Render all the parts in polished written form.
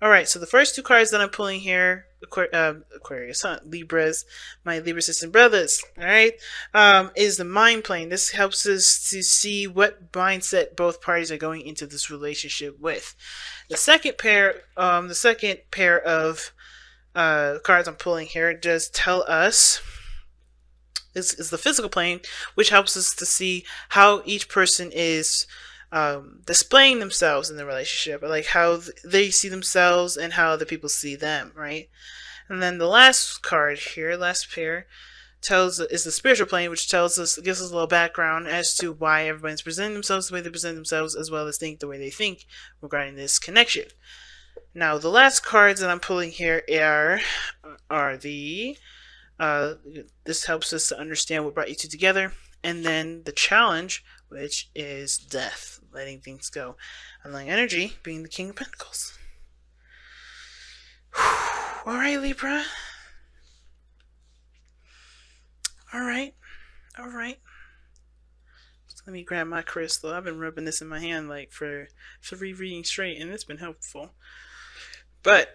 All right, so the first two cards that I'm pulling here, Aquarius, huh? Libras, my Libra sisters and brothers, all right, is the mind plane. This helps us to see what mindset both parties are going into this relationship with. The second pair of cards I'm pulling here just tell us is the physical plane, which helps us to see how each person is displaying themselves in the relationship, like how they see themselves and how other people see them, right? And then the last card here, last pair, is the spiritual plane, which gives us a little background as to why everyone's presenting themselves the way they present themselves, as well as think the way they think regarding this connection. Now, the last cards that I'm pulling here are the this helps us to understand what brought you two together, and then the challenge, which is death, letting things go. Unlike energy being the King of Pentacles. All right, Libra. All right. Just let me grab my crystal. I've been rubbing this in my hand like for 3 readings straight, and it's been helpful. But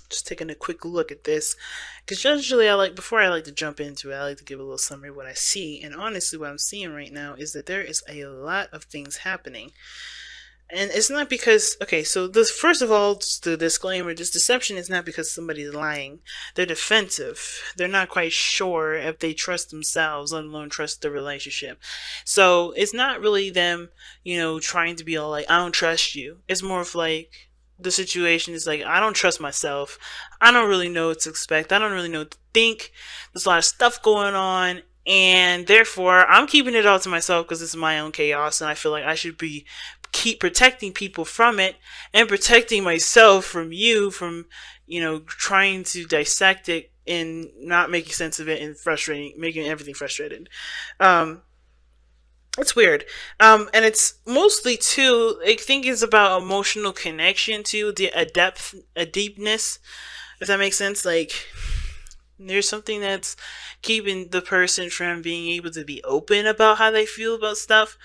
just taking a quick look at this, because usually before I like to jump into it, I like to give a little summary of what I see. And honestly, what I'm seeing right now is that there is a lot of things happening. And it's not because, okay, so this, first of all, just the disclaimer, this deception is not because somebody's lying. They're defensive. They're not quite sure if they trust themselves, let alone trust the relationship. So it's not really them, trying to be all like, I don't trust you. It's more of like, the situation is like, I don't trust myself. I don't really know what to expect. I don't really know what to think. There's a lot of stuff going on. And therefore, I'm keeping it all to myself because it's my own chaos. And I feel like I should keep protecting people from it and protecting myself from you, from, trying to dissect it and not making sense of it and making everything frustrated. It's weird. And it's mostly too, I think it's about emotional connection too, a deepness, if that makes sense. Like, there's something that's keeping the person from being able to be open about how they feel about stuff.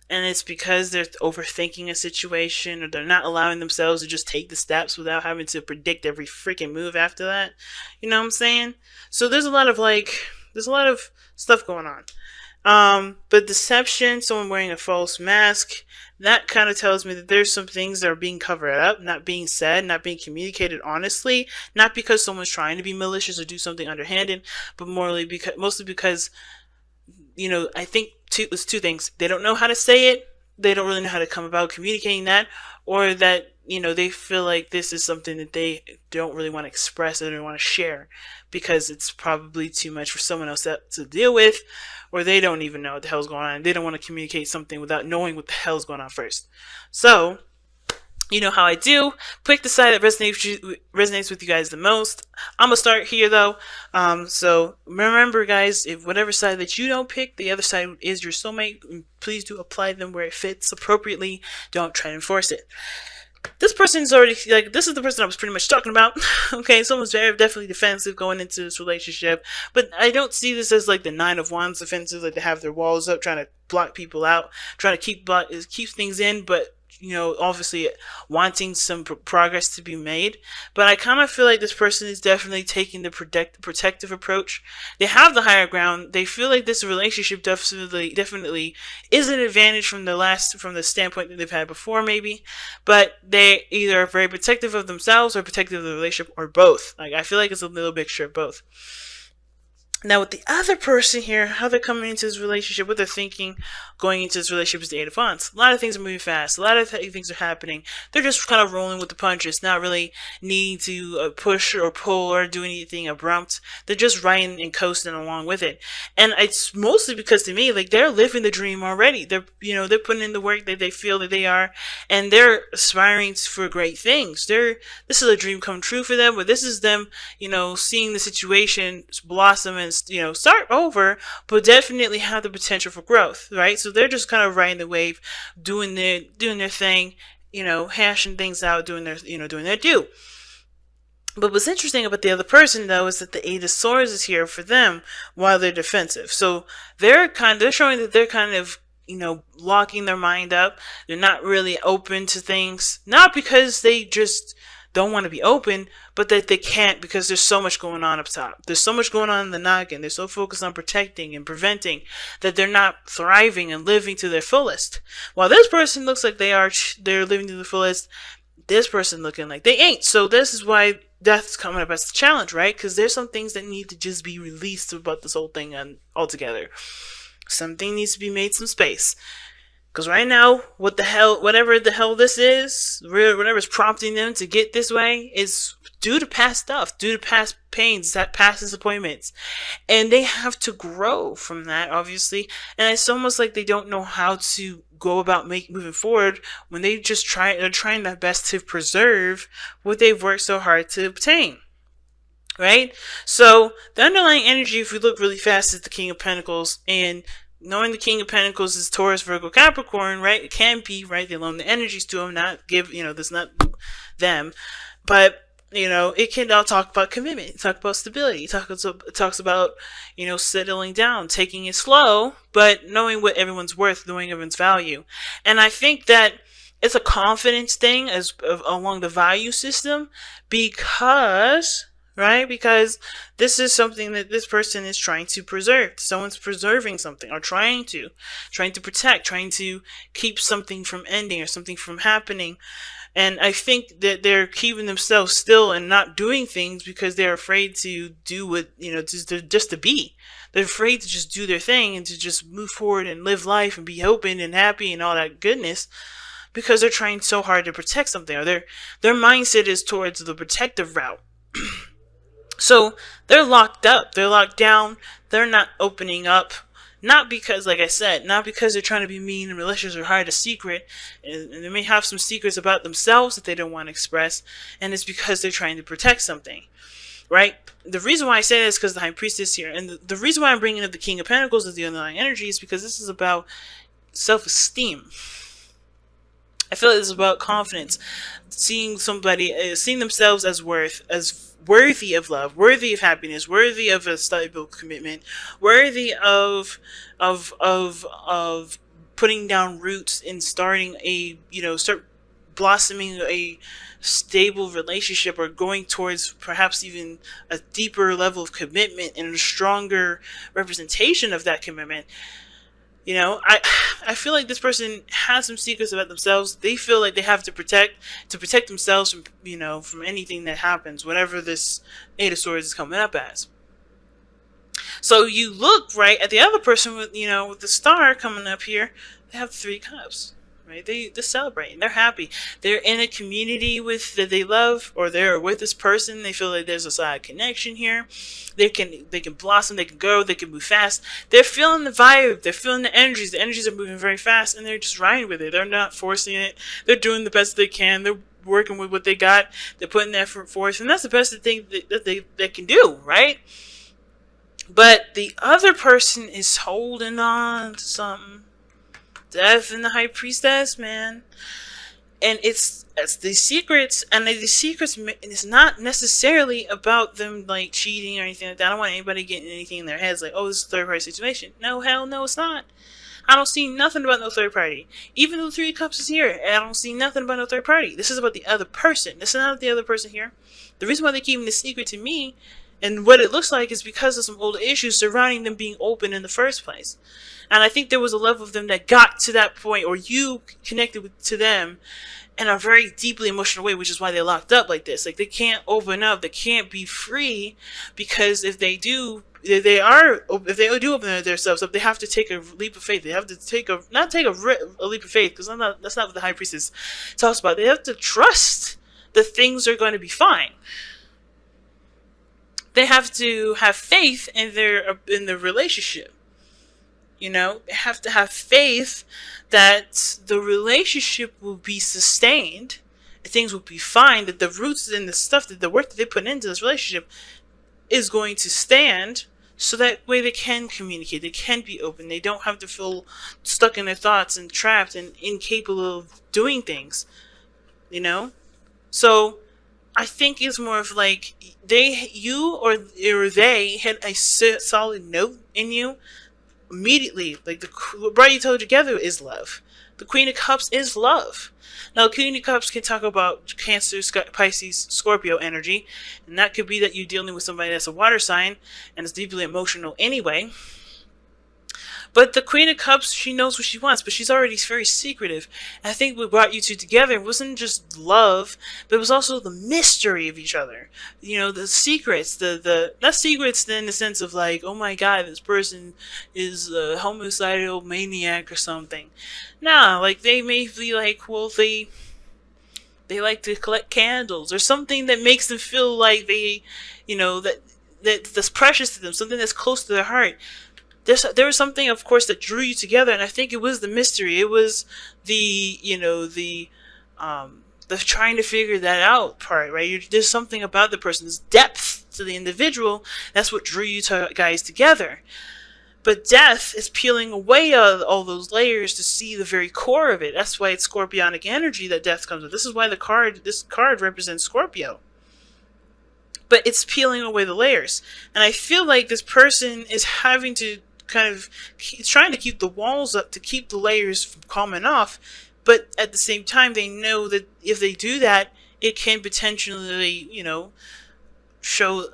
And it's because they're overthinking a situation, or they're not allowing themselves to just take the steps without having to predict every freaking move after that. You know what I'm saying? So there's a lot of stuff going on. But deception, someone wearing a false mask, that kind of tells me that there's some things that are being covered up, not being said, not being communicated honestly, not because someone's trying to be malicious or do something underhanded, but mostly because, I think it's two things. They don't know how to say it. They don't really know how to come about communicating that, or that, they feel like this is something that they don't really want to express or they don't want to share because it's probably too much for someone else to deal with, or they don't even know what the hell's going on. They don't want to communicate something without knowing what the hell's going on first. So, you know how I do. Pick the side that resonates with you guys the most. I'm going to start here, though. So remember, guys, if whatever side that you don't pick, the other side is your soulmate. Please do apply them where it fits appropriately. Don't try to enforce it. This person's already, this is the person I was pretty much talking about. Okay, someone's very definitely defensive going into this relationship, but I don't see this as like the 9 of Wands defensive, like they have their walls up, trying to block people out, trying to keep things in, but obviously wanting some progress to be made. But I kind of feel like this person is definitely taking the protective approach. They have the higher ground. They feel like this relationship definitely is an advantage from the standpoint that they've had before, maybe. But they either are very protective of themselves or protective of the relationship, or both. Like, I feel like it's a little mixture of both. Now, with the other person here, how they're coming into this relationship, what they're thinking going into this relationship is the 8 of Wands. A lot of things are moving fast. A lot of things are happening. They're just kind of rolling with the punches, not really needing to push or pull or do anything abrupt. They're just riding and coasting along with it. And it's mostly because, to me, like, they're living the dream already. They're putting in the work that they feel that they are, and they're aspiring for great things. This is a dream come true for them, but this is them, seeing the situation blossom and start over, but definitely have the potential for growth, right? So they're just kind of riding the wave, doing their thing, hashing things out, doing their due. But what's interesting about the other person, though, is that the 8 of Swords is here for them while they're defensive. So they're showing that they're kind of locking their mind up. They're not really open to things, not because they just don't want to be open, but that they can't because there's so much going on up top. There's so much going on in the noggin. They're so focused on protecting and preventing that they're not thriving and living to their fullest. While this person looks like they're living to the fullest, this person looking like they ain't. So this is why death's coming up as a challenge, right? Because there's some things that need to just be released about this whole thing altogether. Something needs to be made some space. Because right now, whatever the hell this is, whatever's prompting them to get this way is due to past stuff, due to past pains, past disappointments. And they have to grow from that, obviously. And it's almost like they don't know how to go about moving forward when they're trying their best to preserve what they've worked so hard to obtain. Right? So the underlying energy, if we look really fast, is the King of Pentacles, and knowing the King of Pentacles is Taurus, Virgo, Capricorn, right? It can be, right? They loan the energies to them, that's not them. But, it can all talk about commitment, talk about stability, it talks about, settling down, taking it slow, but knowing what everyone's worth, knowing everyone's value. And I think that it's a confidence thing along the value system because this is something that this person is trying to preserve. Someone's preserving something, or trying to protect, trying to keep something from ending or something from happening. And I think that they're keeping themselves still and not doing things because they're afraid to do what, just to be. They're afraid to just do their thing and to just move forward and live life and be open and happy and all that goodness, because they're trying so hard to protect something, or their mindset is towards the protective route. So they're locked up, they're locked down, they're not opening up, not because, like I said, not because they're trying to be mean and malicious or hide a secret, and they may have some secrets about themselves that they don't want to express, and it's because they're trying to protect something, right? The reason why I say this is because the High Priestess here, and the reason why I'm bringing up the King of Pentacles as the underlying energy is because this is about self-esteem. I feel like this is about confidence, seeing themselves as worthy of love, worthy of happiness, worthy of a stable commitment, worthy of putting down roots and start blossoming a stable relationship, or going towards perhaps even a deeper level of commitment and a stronger representation of that commitment. I feel like this person has some secrets about themselves. They feel like they have to protect themselves from, from anything that happens, whatever this Eight of Swords is coming up as. So you look right at the other person with the Star coming up here. They have 3 cups. Right? They're celebrating. They're happy. They're in a community that they love, or they're with this person. They feel like there's a side connection here. They can blossom. They can grow. They can move fast. They're feeling the vibe. They're feeling the energies. The energies are moving very fast, and they're just riding with it. They're not forcing it. They're doing the best they can. They're working with what they got. They're putting effort forth, and that's the best thing that they can do, right? But the other person is holding on to something. Death and the High Priestess, man. And it's the secrets, and the secrets, it's not necessarily about them like cheating or anything like that. I don't want anybody getting anything in their heads like, oh, this is a third party situation. No, hell no, it's not. I don't see nothing about no third party. Even though the 3 cups is here, I don't see nothing about no third party. This is about the other person. This is not the other person here. The reason why they're keeping this secret to me and what it looks like is because of some old issues surrounding them being open in the first place. And I think there was a level of them that got to that point, or you connected to them in a very deeply emotional way, which is why they're locked up like this. Like, they can't open up, they can't be free, because if they do open themselves up, they have to take a leap of faith. They have to not take a leap of faith, because that's not what the High Priestess talks about. They have to trust that things are going to be fine. They have to have faith in their relationship. They have to have faith that the relationship will be sustained, things will be fine, that the roots and the work that they put into this relationship is going to stand, so that way they can communicate, they can be open, they don't have to feel stuck in their thoughts and trapped and incapable of doing things, So I think it's more of like you or they had a solid note in you, immediately, like what brought you two together is love. The Queen of Cups is love. Now, Queen of Cups can talk about Cancer, Pisces, Scorpio energy, and that could be that you're dealing with somebody that's a water sign and is deeply emotional anyway. But the Queen of Cups, she knows what she wants, but she's already very secretive. And I think what brought you two together wasn't just love, but it was also the mystery of each other. You know, the secrets, not secrets in the sense of like, oh my god, this person is a homicidal maniac or something. Nah, like they may be like, well, they like to collect candles or something that makes them feel like they, you know, that's precious to them, something that's close to their heart. There was something, of course, that drew you together, and I think it was the mystery. It was the trying to figure that out part, right? There's something about the person, there's depth to the individual. That's what drew you guys together. But death is peeling away all those layers to see the very core of it. That's why it's Scorpionic energy that death comes with. This is why this card represents Scorpio. But it's peeling away the layers. And I feel like this person is having to trying to keep the walls up to keep the layers from coming off. But at the same time, they know that if they do that, it can potentially, you know, show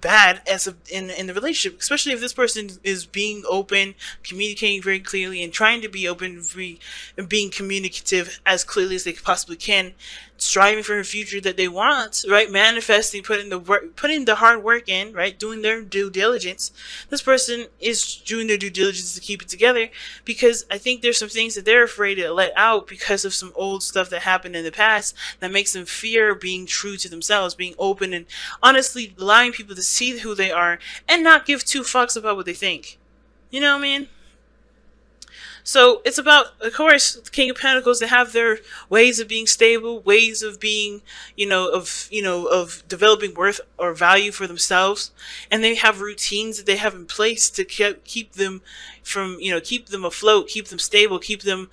bad in the relationship, especially if this person is being open, communicating very clearly, and trying to be open and being communicative as clearly as they possibly can, striving for a future that they want, right? Manifesting, putting the hard work in, right? Doing their due diligence. This person is doing their due diligence to keep it together, because I think there's some things that they're afraid to let out because of some old stuff that happened in the past that makes them fear being true to themselves, being open and honestly allowing people to see who they are and not give two fucks about what they think. You know what I mean? So it's about, of course, the King of Pentacles. They have their ways of being stable, ways of being, of developing worth or value for themselves, and they have routines that they have in place to keep them from, keep them afloat, keep them stable, keep them,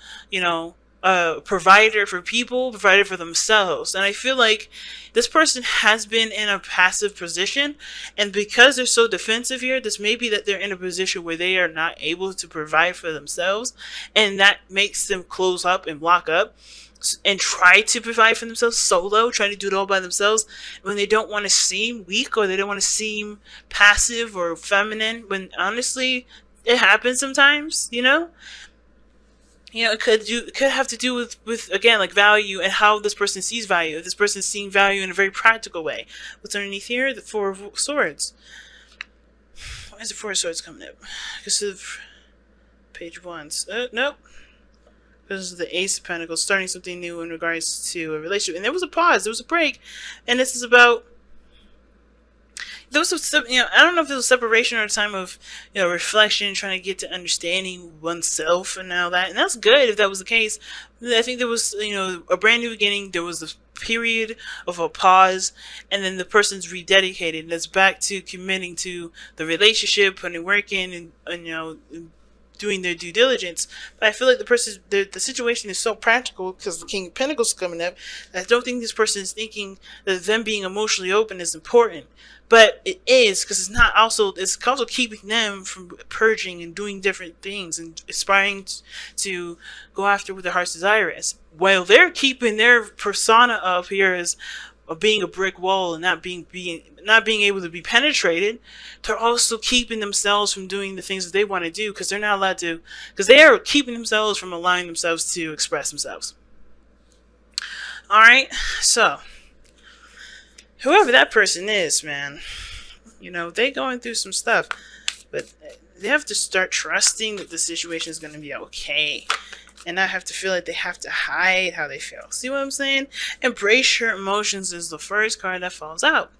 provider for people, provider for themselves. And I feel like this person has been in a passive position, and because they're so defensive here, this may be that they're in a position where they are not able to provide for themselves, and that makes them close up and block up and try to provide for themselves solo, try to do it all by themselves when they don't want to seem weak or they don't want to seem passive or feminine, when honestly it happens sometimes, it could have to do with again, like value and how this person sees value. If this person is seeing value in a very practical way. What's underneath here? The Four of Swords. Why is the Four of Swords coming up? Because of page 1. Nope. Because of the Ace of Pentacles, starting something new in regards to a relationship. And there was a pause. There was a break. And this is about... There was some, I don't know if it was separation or a time of, reflection, trying to get to understanding oneself and all that. And that's good if that was the case. I think there was, a brand new beginning. There was a period of a pause, and then the person's rededicated. That's back to committing to the relationship, putting work in, and doing their due diligence. But I feel like the situation is so practical because the King of Pentacles is coming up. I don't think this person is thinking that them being emotionally open is important. But it is, because it's also keeping them from purging and doing different things and aspiring to go after what their heart's desire is. While they're keeping their persona up here as being a brick wall and not being able to be penetrated, they're also keeping themselves from doing the things that they want to do, because they're not allowed to, because they are keeping themselves from allowing themselves to express themselves. Alright, so whoever that person is, man, they going through some stuff, but they have to start trusting that the situation is going to be okay, and not have to feel like they have to hide how they feel. See what I'm saying? Embrace your emotions is the first card that falls out.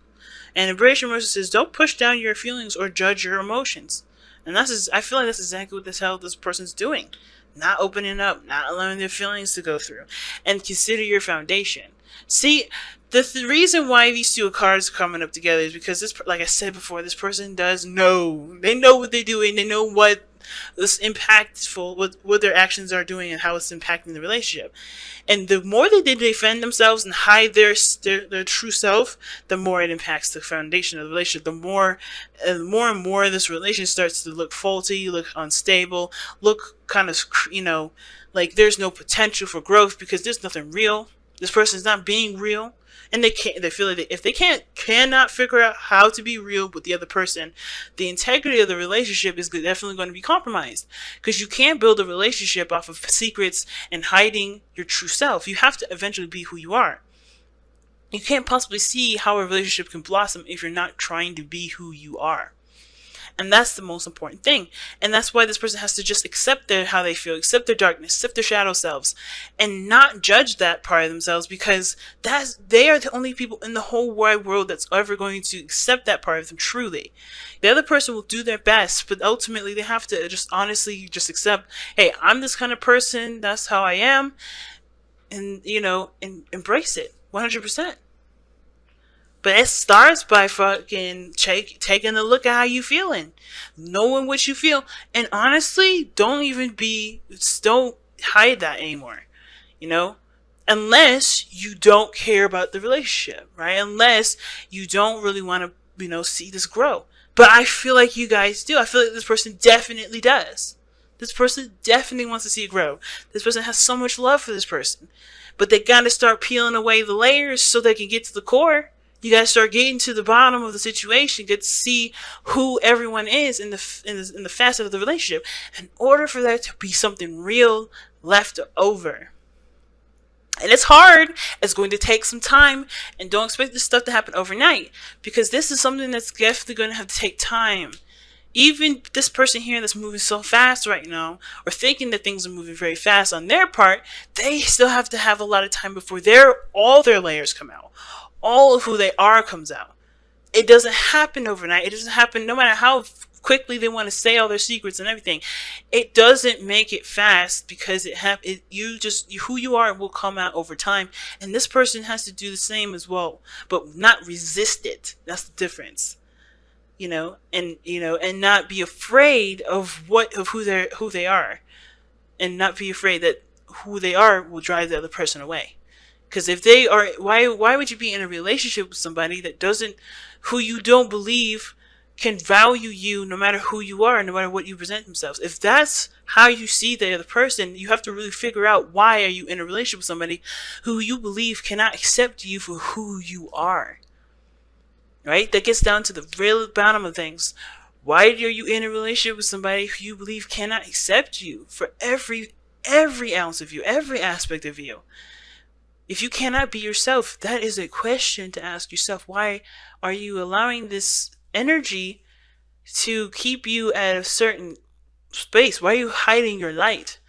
And embrace your emotions says, don't push down your feelings or judge your emotions. And I feel like that's exactly what the hell this person's doing. Not opening up, not allowing their feelings to go through. And consider your foundation. See, the reason why these two cards are coming up together is because this, like I said before, this person does know. They know what they're doing. They know what It's impactful what their actions are doing and how it's impacting the relationship. And the more they defend themselves and hide their true self, the more it impacts the foundation of the relationship. The more and more this relationship starts to look faulty, look unstable, look kind of, like there's no potential for growth because there's nothing real. This person's not being real. And they feel like if they cannot figure out how to be real with the other person, the integrity of the relationship is definitely going to be compromised, because you can't build a relationship off of secrets and hiding your true self. You have to eventually be who you are. You can't possibly see how a relationship can blossom if you're not trying to be who you are. And that's the most important thing. And that's why this person has to just accept how they feel, accept their darkness, accept their shadow selves, and not judge that part of themselves, because they are the only people in the whole wide world that's ever going to accept that part of them truly. The other person will do their best, but ultimately they have to just honestly just accept, hey, I'm this kind of person, that's how I am, and, and embrace it 100%. But it starts by fucking taking a look at how you feeling, knowing what you feel, and honestly, don't hide that anymore, unless you don't care about the relationship, right? Unless you don't really want to, see this grow. But I feel like you guys do. I feel like this person definitely does. This person definitely wants to see it grow. This person has so much love for this person, but they gotta start peeling away the layers so they can get to the core. You gotta start getting to the bottom of the situation, get to see who everyone is in the facet of the relationship, in order for there to be something real left over. And it's hard. It's going to take some time, and don't expect this stuff to happen overnight, because this is something that's definitely going to have to take time. Even this person here that's moving so fast right now, or thinking that things are moving very fast on their part, they still have to have a lot of time before all their layers come out. All of who they are comes out. It doesn't happen overnight. It doesn't happen no matter how quickly they want to say all their secrets and everything. It doesn't make it fast, because who you are will come out over time. And this person has to do the same as well, but not resist it. That's the difference. And not be afraid of who they are, and not be afraid that who they are will drive the other person away. Because if they are, why would you be in a relationship with somebody who you don't believe can value you, no matter who you are, no matter what you present themselves? If that's how you see the other person, you have to really figure out, why are you in a relationship with somebody who you believe cannot accept you for who you are? Right? That gets down to the real bottom of things. Why are you in a relationship with somebody who you believe cannot accept you for every ounce of you, every aspect of you? If you cannot be yourself, that is a question to ask yourself. Why are you allowing this energy to keep you at a certain space? Why are you hiding your light?